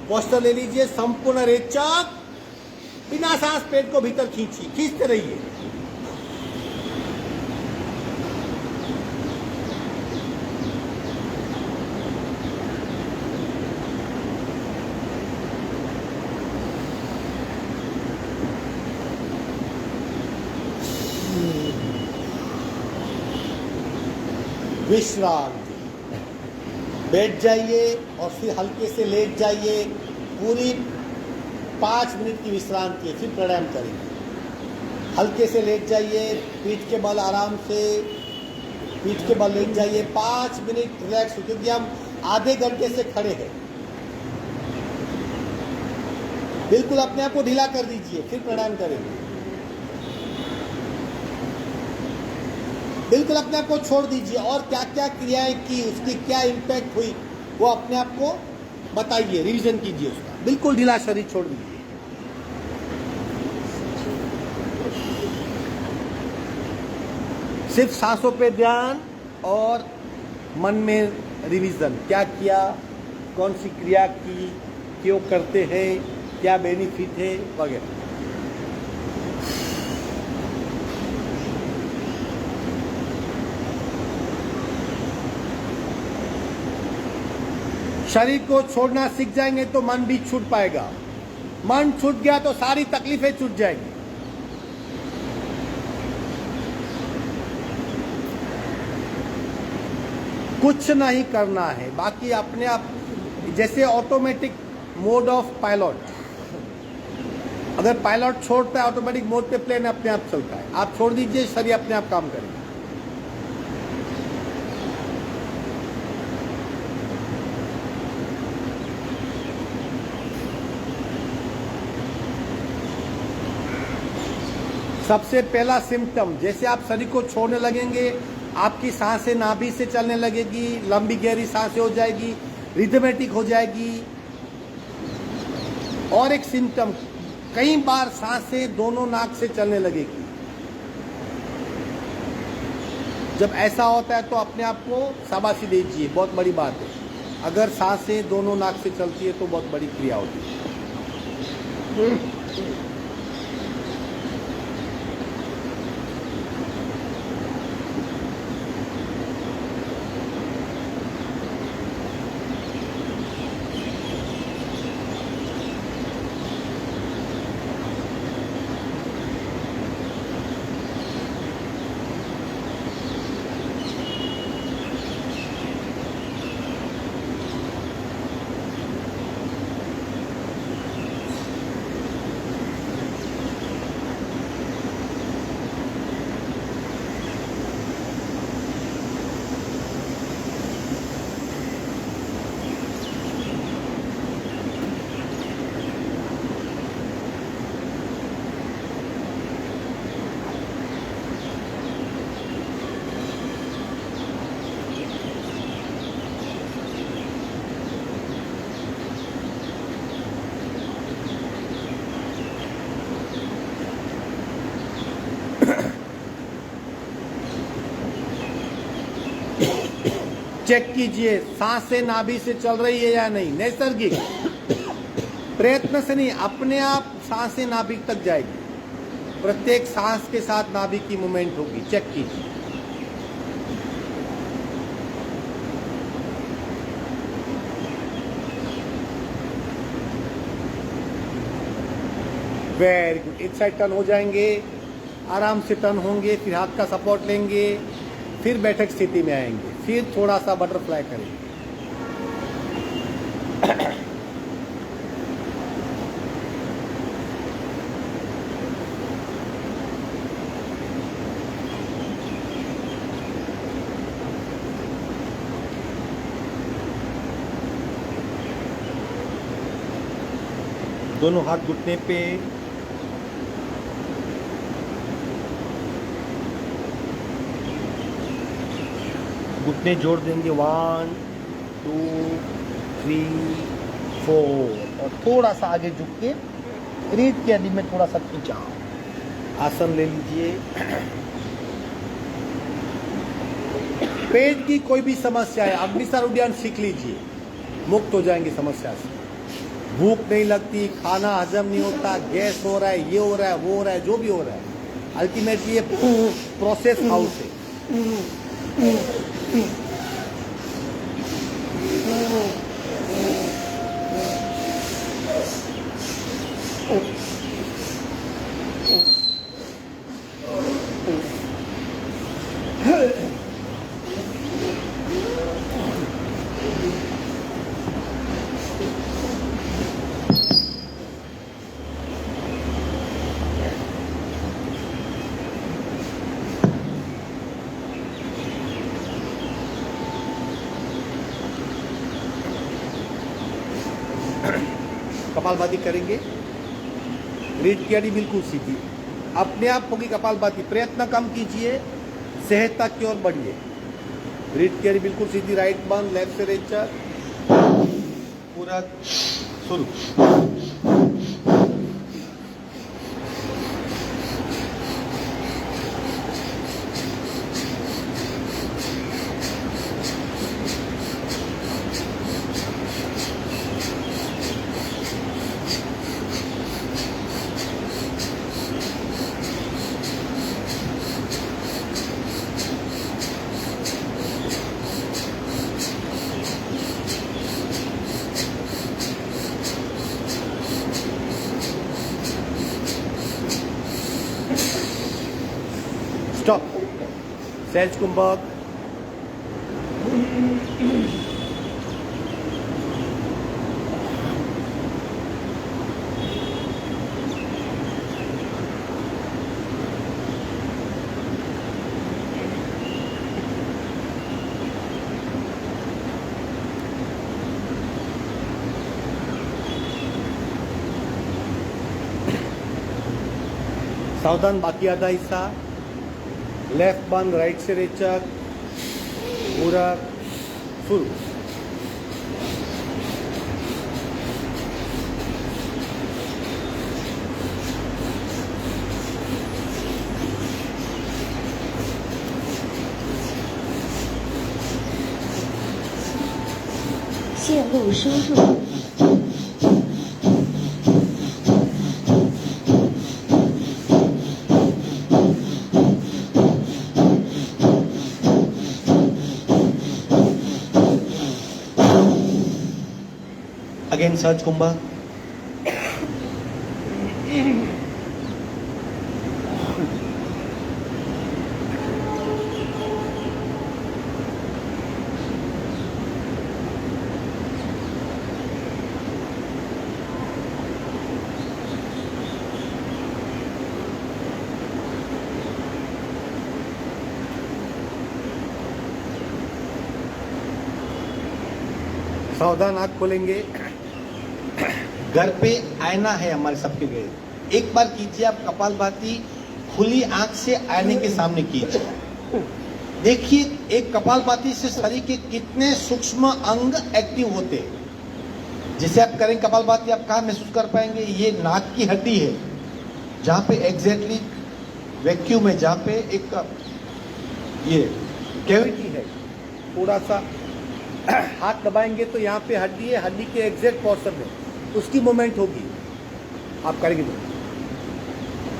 पोस्टर ले लीजिए। संपूर्ण रेचक, बिना सांस पेट को भीतर खींचिए, खींचते रहिए। विश्रांति। बैठ जाइए और फिर हल्के से लेट जाइए। पूरी 5 मिनट की विश्रांति है, फिर प्राणायाम करेंगे। हल्के से लेट जाइए, पीठ के बल आराम से, पीठ के बल लेट जाइए। 5 मिनट रिलैक्स हो, क्योंकि हम आधे घंटे से खड़े हैं। बिल्कुल अपने आप को ढीला कर दीजिए, फिर प्राणायाम करेंगे। बिल्कुल अपने आप को छोड़ दीजिए और क्या क्या क्रियाएं की, उसकी क्या इम्पैक्ट हुई, वो अपने आप को बताइए, रिवीजन कीजिए उसका। बिल्कुल ढीला शरीर छोड़ दीजिए। सिर्फ सांसों पे ध्यान और मन में रिवीजन। क्या किया, कौन सी क्रिया की, क्यों करते हैं, क्या बेनिफिट है वगैरह। शरीर को छोड़ना सीख जाएंगे तो मन भी छूट पाएगा। मन छूट गया तो सारी तकलीफें छूट जाएंगी। कुछ नहीं करना है, बाकी अपने आप, जैसे ऑटोमेटिक मोड ऑफ पायलट। अगर पायलट छोड़ता है ऑटोमेटिक मोड पे प्लेन अपने आप चलता है। आप छोड़ दीजिए, शरीर अपने आप काम करेगा। सबसे पहला सिम्टम, जैसे आप शरीर को छोड़ने लगेंगे, आपकी सांसें नाभि से चलने लगेगी, लंबी गहरी सांसें हो जाएगी, रिदमेटिक हो जाएगी। और एक सिम्टम, कई बार सांसें दोनों नाक से चलने लगेगी। जब ऐसा होता है तो अपने आप को शाबाशी दीजिए, बहुत बड़ी बात है। अगर सांसें दोनों नाक से चलती है तो बहुत बड़ी क्रिया होती है। चेक कीजिए सांसें नाभि से चल रही है या नहीं, नैसर्गिक, प्रयत्न से नहीं, अपने आप सांसें नाभि तक जाएगी, प्रत्येक सांस के साथ नाभि की मूवमेंट होगी। चेक कीजिए। Very good. इस साइड टर्न हो जाएंगे, आराम से टर्न होंगे, फिर हाथ का सपोर्ट लेंगे, फिर बैठक स्थिति में आएंगे, फिर थोड़ा सा बटरफ्लाई करेंगे। दोनों हाथ घुटने पे, घुटने जोड़ देंगे। 1 2 3 4 और थोड़ा सा आगे झुक के रीढ़ की हड्डी में थोड़ा सा खिंचाव। आसन ले लीजिए। पेट की कोई भी समस्या है, अग्निसार उद्यान सीख लीजिए, मुक्त हो जाएंगे समस्या से। भूख नहीं लगती, खाना हजम नहीं होता, गैस हो रहा है, ये हो रहा है, वो हो रहा है, जो भी हो रहा है, अल्टीमेटली ये प्रोसेस हाउस है। कपालभाति करेंगे, रीढ़ की हड्डी बिल्कुल सीधी, अपने आप होगी कपालभाति। प्रयत्न कम कीजिए, सहजता की ओर बढ़िए। रीढ़ की हड्डी बिल्कुल सीधी, राइट बंद, लेफ्ट से रेचर, पूरा शुरू। स्टॉप। सहज कुंभक, सावधान, बाकी आधा हिस्सा, लेफ्ट बंद, राइट से रेचक, पूरा शुरू।
线路输入。
अगेन सहज कुंभक, सावधान, आंख खोलेंगे। घर पे आईना है हमारे सबके लिए, एक बार कीजिए आप कपालभाति, खुली आंख से आईने के सामने कीजिए। देखिए एक कपालभाति से शरीर के कितने सूक्ष्म अंग एक्टिव होते हैं। जैसे आप करेंगे कपालभाति, आप कहाँ महसूस कर पाएंगे? ये नाक की हड्डी है, जहाँ पे एग्जैक्टली वैक्यूम है, जहाँ पे एक ये कैविटी है, थोड़ा सा हाथ दबाएंगे तो यहाँ पे हड्डी है, हड्डी के एग्जैक्ट पोर्शन में उसकी मूवमेंट होगी। आप करेंगे तो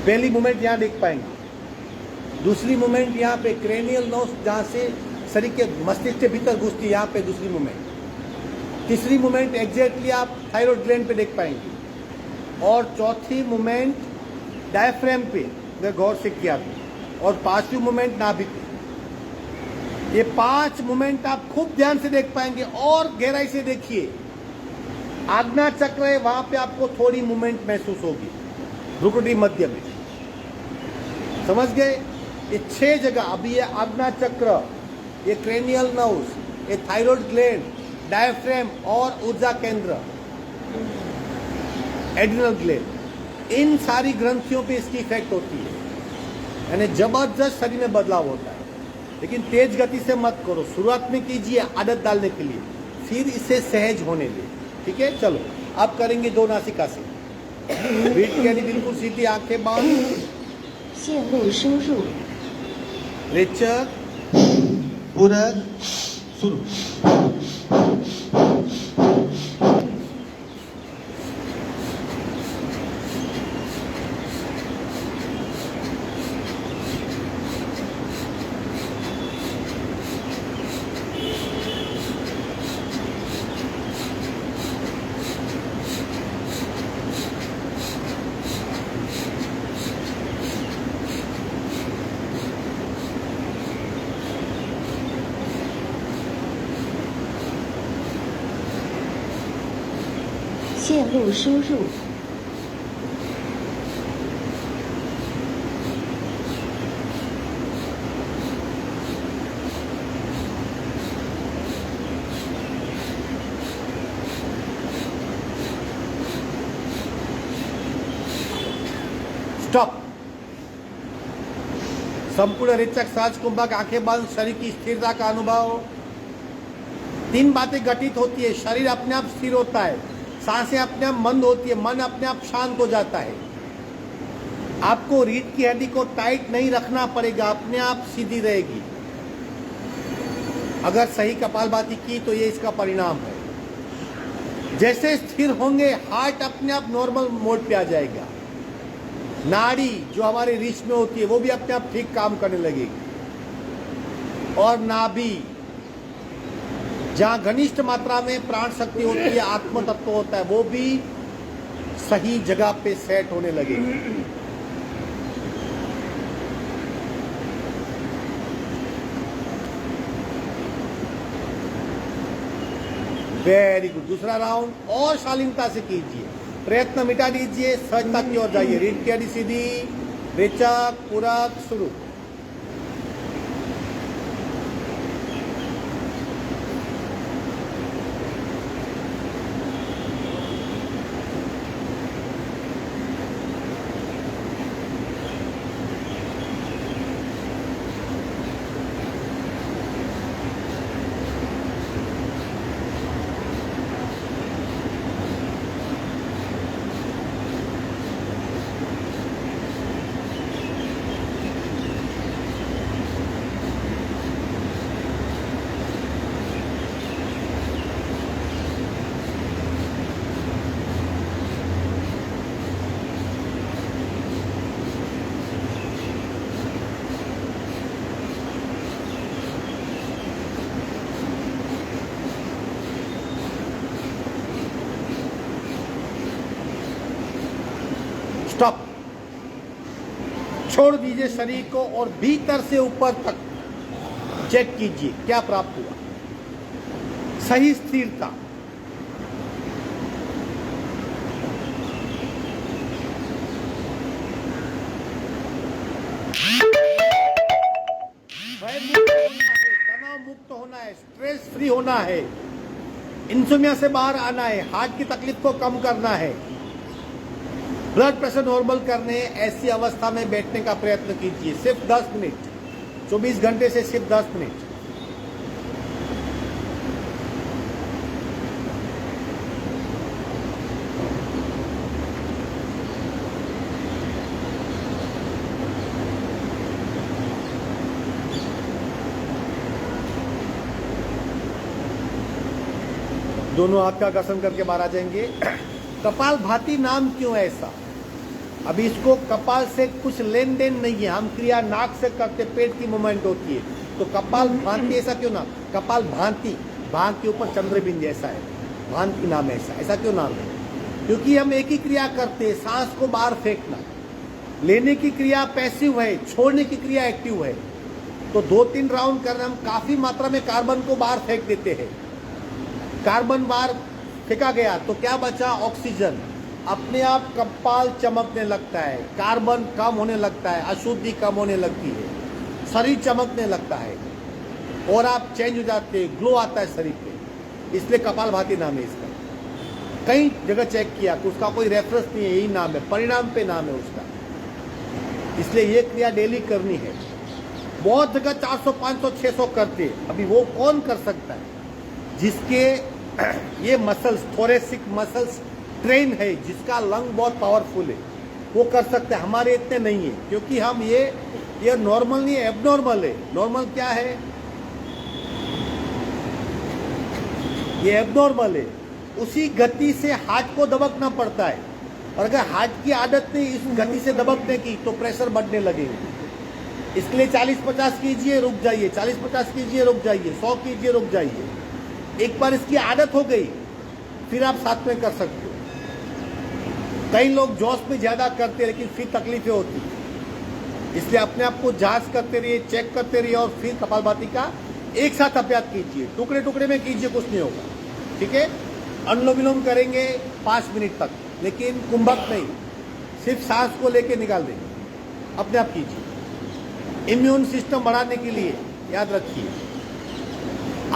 पहली मूवमेंट यहाँ देख पाएंगे, दूसरी मूवमेंट यहाँ पे क्रेनियल नोज जहाँ से शरीर के मस्तिष्क के भीतर घुसती है, यहाँ पे दूसरी मूवमेंट। तीसरी मूवमेंट एग्जैक्टली आप थायराइड ग्लैंड पे देख पाएंगे, और चौथी मूवमेंट डायफ्राम पे अगर गौर से किया तो, और पांचवी मूवमेंट नाभि पे। ये 5 मूवमेंट आप खूब ध्यान से देख पाएंगे, और गहराई से देखिए। आज्ञा चक्र है, वहां पे आपको थोड़ी मूवमेंट महसूस होगी भ्रुकुटी मध्य में, समझ गए। ये 6 जगह, अभी ये आज्ञा चक्र, ये क्रेनियल नर्व्स, ये थायराइड ग्लैंड, डायफ्राम और ऊर्जा केंद्र एड्रिनल ग्लैंड, इन सारी ग्रंथियों पे इसकी इफेक्ट होती है, यानी जबरदस्त शरीर में बदलाव होता है। लेकिन तेज गति से मत करो, शुरुआत में कीजिए आदत डालने के लिए, फिर इसे सहज होने दे। ठीक है, चलो आप करेंगे 2 नासिका से रीढ़ की हड्डी बिल्कुल सीधी, आंखें बंद,
线路输入
रेचक पूरक शुरू।
线路输入
स्टॉप। संपूर्ण रेचक सांस कुंभक, आंखें बंद, शरीर की स्थिरता का अनुभव। 3 बातें घटित होती है, शरीर अपने आप स्थिर होता है, सांसें अपने आप मंद होती है, मन अपने आप शांत हो जाता है। आपको रीढ़ की हड्डी को टाइट नहीं रखना पड़ेगा, अपने आप सीधी रहेगी। अगर सही कपालभाति की तो ये इसका परिणाम है। जैसे स्थिर होंगे, हार्ट अपने आप नॉर्मल मोड पे आ जाएगा। नाड़ी जो हमारे रीढ़ में होती है वो भी अपने आप ठीक काम करने लगेगी, और नाभि जहां घनिष्ठ मात्रा में प्राण शक्ति होती है, आत्म तत्व होता है, वो भी सही जगह पे सेट होने लगेगी। Very good. दूसरा राउंड और शालीनता से कीजिए, प्रयत्न मिटा दीजिए, सहजता की ओर जाइए। रीढ़ की हड्डी सीधी, रेचक पूरक शुरू। स्टॉप। छोड़ दीजिए शरीर को और भीतर से ऊपर तक चेक कीजिए क्या प्राप्त हुआ। सही स्थिरता, तनाव मुक्त होना है, स्ट्रेस फ्री होना है, इंसोमिया से बाहर आना है, हार्ट की तकलीफ को कम करना है, ब्लड प्रेशर नॉर्मल करने, ऐसी अवस्था में बैठने का प्रयत्न कीजिए। सिर्फ 10 मिनट, 24 घंटे से सिर्फ 10 मिनट। दोनों हाथ का घर्षण करके बाहर आ जाएंगे। कपाल भाती नाम क्यों है ऐसा? अभी इसको कपाल से कुछ लेन देन नहीं है, हम क्रिया नाक से करते, पेट की मूवमेंट होती है, तो कपाल भांति ऐसा क्यों नाम? कपाल भांति, भांग के ऊपर चंद्रबिंद ऐसा है, भांति नाम है ऐसा क्यों नाम है? क्योंकि हम एक ही क्रिया करते हैं, सांस को बाहर फेंकना। लेने की क्रिया पैसिव है, छोड़ने की क्रिया एक्टिव है। तो 2-3 राउंड करना, हम काफी मात्रा में कार्बन को बाहर फेंक देते हैं। कार्बन बाहर फेंका गया तो क्या बचा? ऑक्सीजन। अपने आप कपाल चमकने लगता है, कार्बन कम होने लगता है, अशुद्धि कम होने लगती है, शरीर चमकने लगता है और आप चेंज हो जाते हैं, ग्लो आता है शरीर पे। इसलिए कपाल भाती नाम है इसका। कई जगह चेक किया कि उसका कोई रेफरेंस नहीं है, यही नाम है, परिणाम पे नाम है उसका। इसलिए ये क्रिया डेली करनी है। बहुत जगह 400, 500, 600 करते हैं। अभी वो कौन कर सकता है? जिसके ये मसल्स, थोरेसिक मसल्स ट्रेन है, जिसका लंग बहुत पावरफुल है, वो कर सकते हैं। हमारे इतने नहीं है, क्योंकि हम ये नॉर्मल नहीं है, एबनॉर्मल है। नॉर्मल क्या है? ये एबनॉर्मल है। उसी गति से हार्ट को दबकना पड़ता है, और अगर हार्ट की आदत नहीं इस गति से दबकने की, तो प्रेशर बढ़ने लगेगा। इसलिए 40-50 कीजिए, रुक जाइए, 40-50 कीजिए, रुक जाइए, 100 कीजिए, रुक जाइए। एक बार इसकी आदत हो गई, फिर आप साथ में कर सकते हो। कई लोग जोश में ज्यादा करते, लेकिन फिर तकलीफें होती। इसलिए अपने आप को जांच करते रहिए, चेक करते रहिए, और फिर कपालभाति का एक साथ अभ्यास कीजिए। टुकड़े टुकड़े में कीजिए, कुछ नहीं होगा, ठीक है। अनुलोम विलोम करेंगे 5 मिनट तक, लेकिन कुंभक नहीं, सिर्फ सांस को लेके निकाल देंगे, अपने आप कीजिए। इम्यून सिस्टम बढ़ाने के लिए याद रखिए,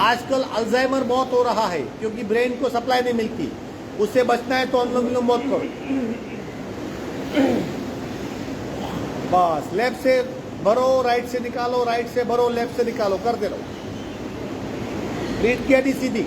आजकल अल्जाइमर बहुत हो रहा है, क्योंकि ब्रेन को सप्लाई नहीं मिलती। उससे बचना है तो अनुलोम विलोम बहुत करो। बस लेफ्ट से भरो, राइट से निकालो, राइट से भरो, लेफ्ट से निकालो, करते रहो। रीढ़ की हड्डी सीधी।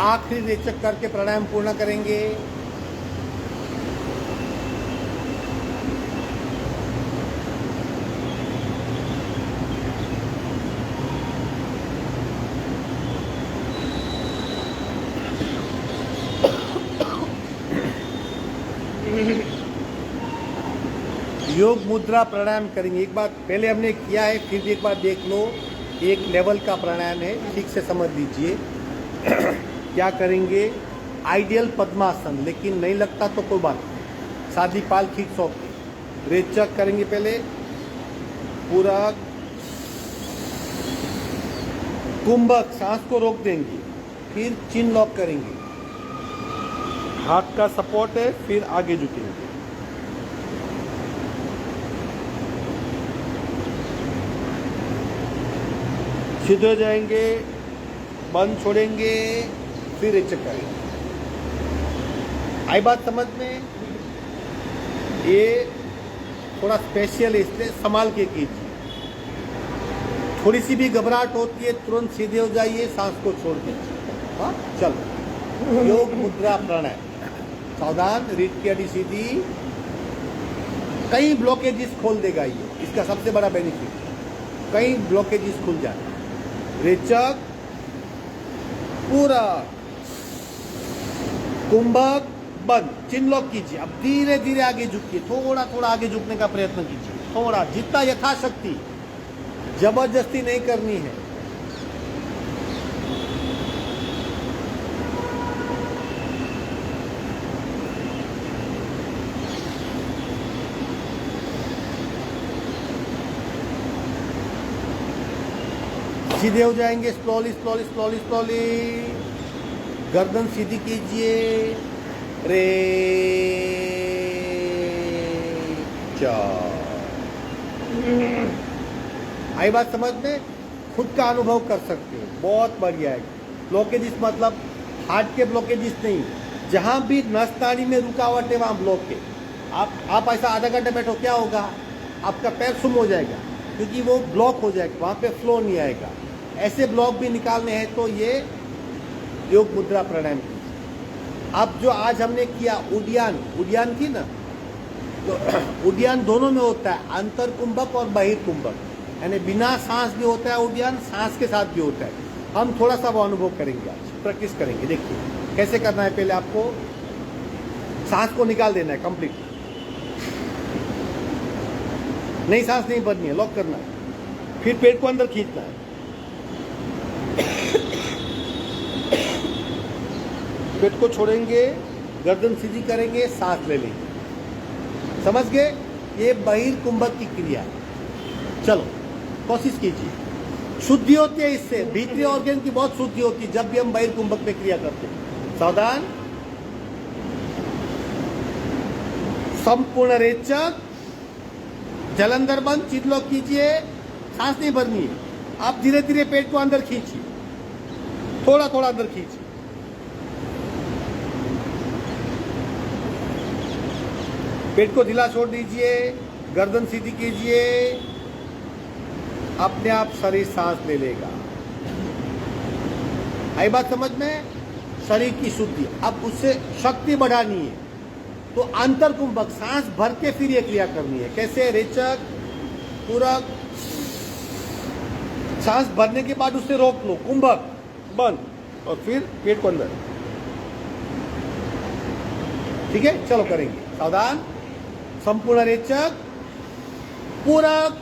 आखिरी रेचक करके प्राणायाम पूर्ण करेंगे। योग मुद्रा प्राणायाम करेंगे। एक बार पहले हमने किया है, फिर भी एक बार देख लो। एक लेवल का प्राणायाम है, ठीक से समझ लीजिए। क्या करेंगे? आइडियल पद्मासन, लेकिन नहीं लगता तो कोई बात नहीं, सादी पाल खींच सौ रेचक करेंगे। पहले पूरा कुंभक, सांस को रोक देंगे, फिर चिन लॉक करेंगे, हाथ का सपोर्ट है, फिर आगे झुकेंगे। सीधे हो जाएंगे, बंद छोड़ेंगे, फिर रेचक करेंगे। आई बात समझ में? ये थोड़ा स्पेशल है, इसलिए संभाल के कीजिए। थोड़ी सी भी घबराहट होती है, तुरंत सीधे हो जाइए, सांस को छोड़ दीजिए। हाँ, चलो। योग मुद्रा प्राणायाम। सावधान, रीढ़ की हड्डी सीधी। कई ब्लॉकेजेस खोल देगा ये, इसका सबसे बड़ा बेनिफिट। कई ब्लॉकेजेस खुल जाते हैं। रेचक, पूरा कुंभक, बंद, चिन लॉक कीजिए। अब धीरे धीरे आगे झुकिए, थोड़ा थोड़ा आगे झुकने का प्रयत्न कीजिए, थोड़ा, जितना यथाशक्ति, जबरदस्ती नहीं करनी है। सीधे हो जाएंगे, स्लोली स्लोली स्लोली स्लोली। गर्दन सीधी कीजिए। रे आई बात समझ में? खुद का अनुभव कर सकते हो, बहुत बढ़िया है। ब्लॉकेजिस मतलब हार्ट के ब्लॉकेजिस नहीं, जहां भी नस नाड़ी में रुकावट है वहां ब्लॉक है। आप ऐसा आधा घंटा बैठो, क्या होगा? आपका पैर सुम हो जाएगा, क्योंकि वो ब्लॉक हो जाएगा, वहां पे फ्लो नहीं आएगा। ऐसे ब्लॉक भी निकालने हैं तो ये योग मुद्रा प्राणायाम की। अब जो आज हमने किया उडियान थी ना, तो उडियान दोनों में होता है, अंतर कुंभक और बहिर कुंभक, यानी बिना सांस भी होता है उडियान, सांस के साथ भी होता है। हम थोड़ा सा वो अनुभव करेंगे, आज प्रैक्टिस करेंगे। देखिए कैसे करना है। पहले आपको सांस को निकाल देना है कंप्लीट, नहीं सांस नहीं भरनी है, लॉक करना है। फिर पेट को अंदर खींचना है, पेट को छोड़ेंगे, गर्दन सीधी करेंगे, सांस ले लेंगे। समझ गए? ये बहिर कुंभक की क्रिया है। चलो कोशिश कीजिए, शुद्धि होती है इससे, भीतरी ऑर्गन की बहुत शुद्धि होती है जब भी हम बहिर कुंभक में क्रिया करते हैं। सावधान, संपूर्ण रेचक, जलंधर बंद, चिन लॉक कीजिए, सांस नहीं भरनी है। आप धीरे धीरे पेट को अंदर खींचिए, थोड़ा थोड़ा अंदर खींचिए। पेट को ढीला छोड़ दीजिए, गर्दन सीधी कीजिए, अपने आप शरीर सांस ले लेगा। आई बात समझ में? शरीर की शुद्धि। अब उससे शक्ति बढ़ानी है तो अंतर कुंभक, सांस भर के फिर ये क्रिया करनी है। कैसे? रेचक, पूरक, सांस भरने के बाद उससे रोक लो, कुंभक बंद, और फिर पेट को अंदर। ठीक है, चलो करेंगे। सावधान, संपूर्ण रेचक, पूरक,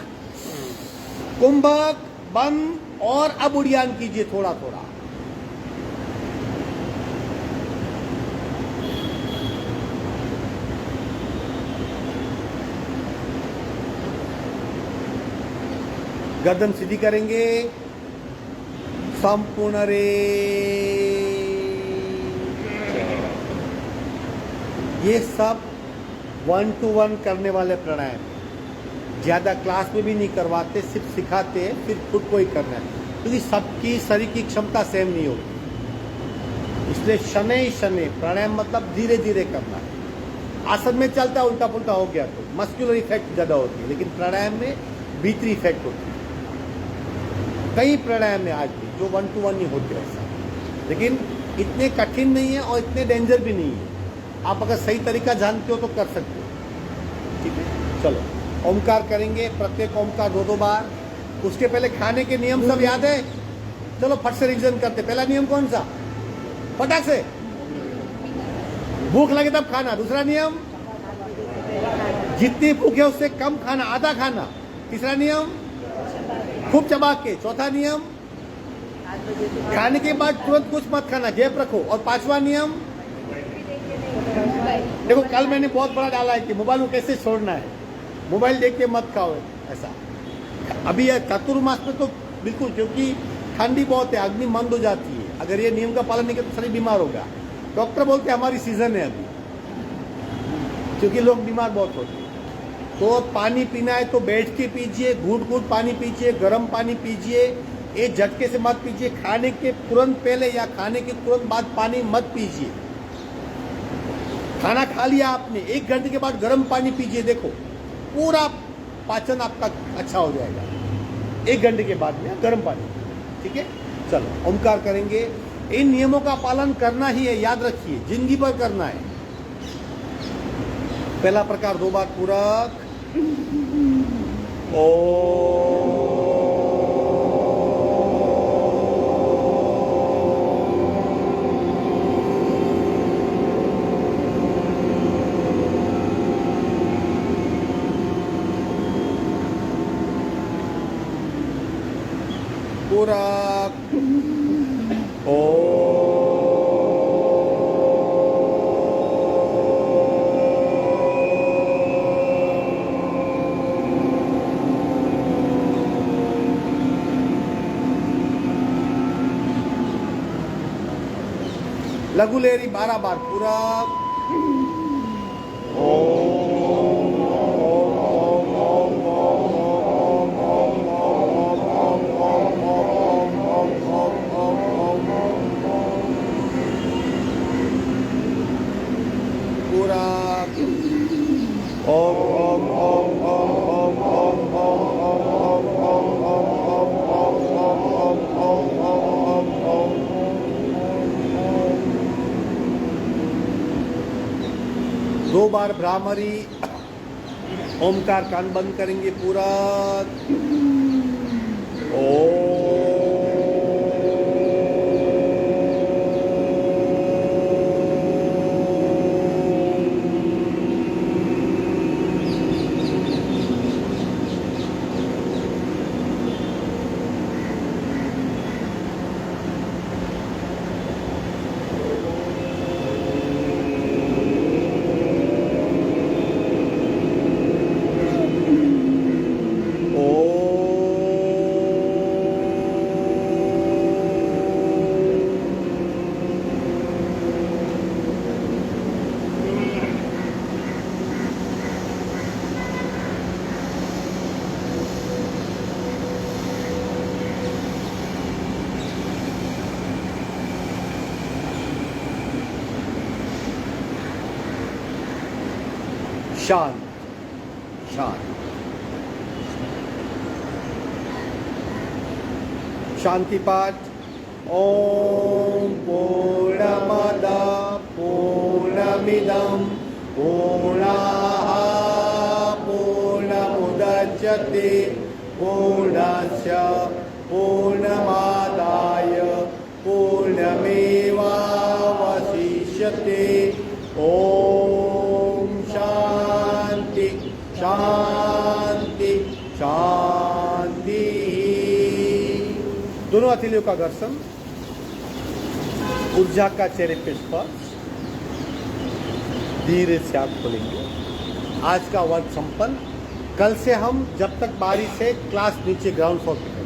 कुंभक बंद, और अब उड़ियान कीजिए थोड़ा थोड़ा। गर्दन सीधी करेंगे, संपूर्ण रे। ये सब 1 to 1 करने वाले प्राणायाम, ज़्यादा क्लास में भी नहीं करवाते, सिर्फ सिखाते हैं, फिर खुद को ही करना है, क्योंकि सबकी शरीर की क्षमता सेम नहीं होती। इसलिए शनै शनै प्राणायाम मतलब धीरे धीरे करना है। आसन में चलता है, उल्टा पुल्टा हो गया तो मस्कुलर इफेक्ट ज़्यादा होती है, लेकिन प्राणायाम में भीतरी इफेक्ट होती है। कई प्राणायाम में आज भी जो 1 to 1 नहीं होते ऐसा, लेकिन इतने कठिन नहीं है और इतने डेंजर भी नहीं है। आप अगर सही तरीका जानते हो तो कर सकते हो। ठीक है, चलो ओमकार करेंगे, प्रत्येक ओमकार 2-2 बार। उसके पहले खाने के नियम सब याद है? चलो फट से रिविजन करते। पहला नियम कौन सा? फटाक से, भूख लगे तब खाना। दूसरा नियम, जितनी भूख है उससे कम खाना, आधा खाना। तीसरा नियम, खूब चबा के। चौथा नियम, खाने के बाद तुरंत कुछ मत खाना, गैप रखो। और पांचवा नियम, देखो कल मैंने बहुत बड़ा डाला है कि मोबाइल को कैसे छोड़ना है, मोबाइल देख के मत खाओ ऐसा। अभी यह चतुर्मास में तो बिल्कुल, क्योंकि ठंडी बहुत है, अग्नि मंद हो जाती है। अगर ये नियम का पालन नहीं करे तो शरीर बीमार होगा। डॉक्टर बोलते हैं हमारी सीजन है अभी, क्योंकि लोग बीमार बहुत होते हैं। तो पानी पीना है तो बैठ के पीजिए, घूट घूट पानी पीजिए, गर्म पानी पीजिए। ये झटके से मत पीजिए। खाने के तुरंत पहले या खाने के तुरंत बाद पानी मत पीजिए। खाना खा लिया आपने, 1 घंटे के बाद गर्म पानी पीजिए, देखो पूरा पाचन आपका अच्छा हो जाएगा। 1 घंटे के बाद में गर्म पानी, ठीक है। चलो ओमकार करेंगे। इन नियमों का पालन करना ही है, याद रखिए, जिंदगी भर करना है। पहला प्रकार 2 बार पूरक ओ। पूरक ओ। 12 बार पूरक दो बार भ्रामरी। ओमकार कान बंद करेंगे पूरा ओ। शांत शांत शांति पाठ। ओम पूर्णमद पूर्णमिदं पूर्णाः पूर्णमुदच्यते पूर्णस्य पूर्णमादाय पूर्णमेवावशिष्यते। ओम शांति शांति शांति। दोनों हथेलियों का घर्षण, ऊर्जा का चेहरे पे स्पर्श। धीरे से आंख खोलेंगे। आज का वर्क संपन्न। कल से हम जब तक बारिश है क्लास नीचे ग्राउंड फ्लोर पे करेंगे।